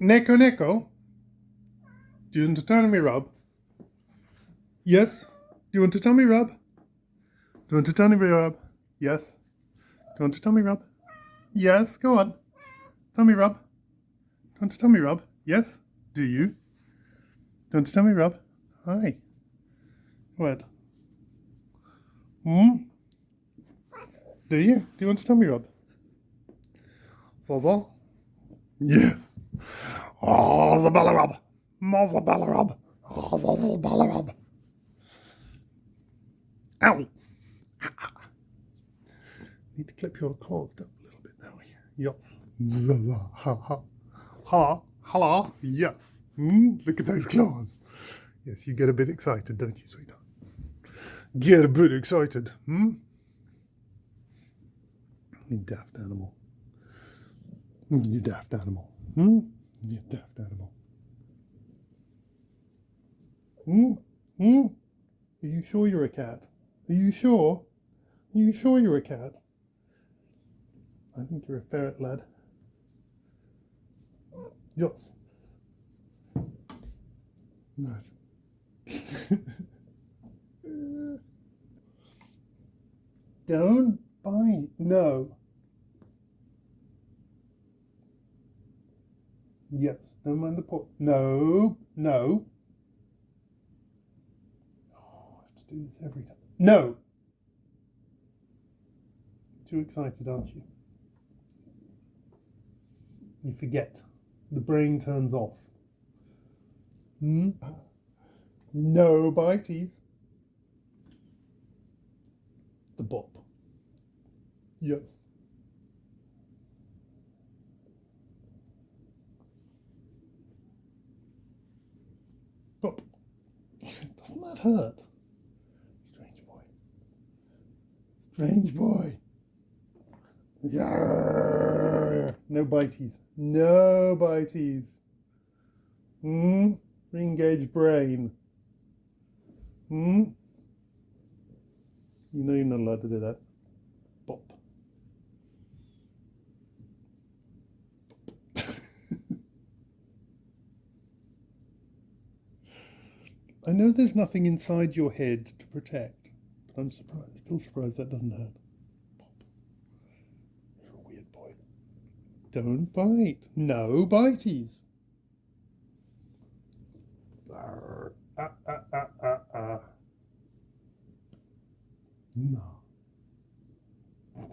Neko, Neko, do you want to tell me, Rob? Yes? Do you want to tell me, Rob? Do you want to tell me, Rob? Yes? Do you want to tell me, Rob? Yes? Go on. Tell me, Rob. Do you want to tell me, Rob? Yes? Do you? Do you want to tell me, Rob? Hi. What? Hmm? Do you? Do you want to tell me, Rob? Zaza? Yes. Oh, Zabella Rob. Mazabella Rob. Oh, Zabella Rob. Ow. Need to clip your claws down a little bit now. Yes. Zaza. Ha ha. Ha. Hello. Yes. Look at those claws. Yes, you get a bit excited, don't you, sweetheart? Get a bit excited. You daft animal. You daft animal. You daft animal. Are you sure you're a cat? Are you sure? Are you sure you're a cat? I think you're a ferret, lad. Yes. Right. Don't bite. No. Yes. Don't mind the paw. No. No. Oh, I have to do this every time. No. Too excited, aren't you? You forget. The brain turns off. No bites. The bop. Yes. Bop. Doesn't that hurt? Strange boy. Strange boy. Yarr. No bites. No bites. Re-engage brain. You know you're not allowed to do that. Bop. I know there's nothing inside your head to protect, but I'm surprised, still surprised that doesn't hurt. Pop. You're a weird boy. Don't bite. No bites. No. Oh,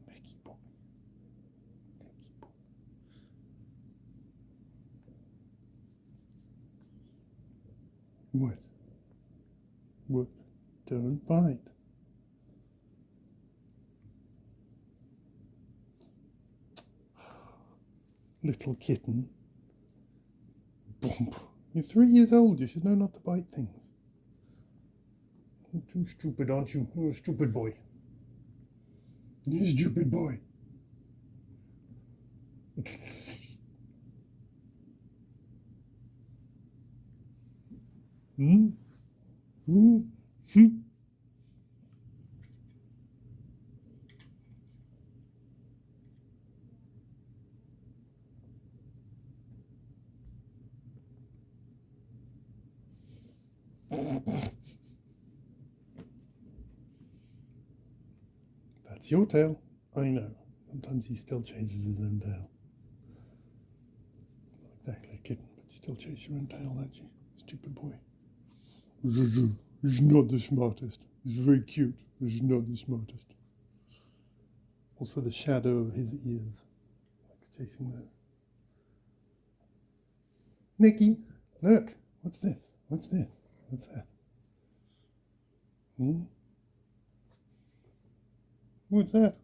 Neki boy. Neki boy. What? What? Don't bite. Little kitten. Bump. You're 3 years old. You should know not to bite things. You're too stupid, aren't you? You're a stupid boy. You're a stupid boy. That's your tail. I know. Sometimes he still chases his own tail. Not exactly a kitten, but you still chase your own tail, don't you? Stupid boy. He's not the smartest. He's very cute. He's not the smartest. Also the shadow of his ears. Likes chasing those. Nicky, look. What's this? What's this? What's that? What's that?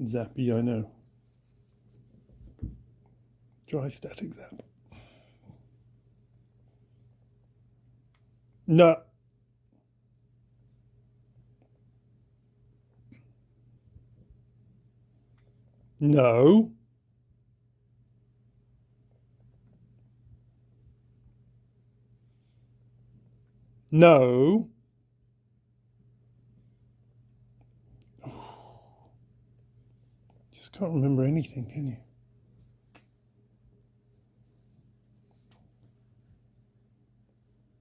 Zappy, I know. Dry static zap. No. No. No. Just can't remember anything, can you?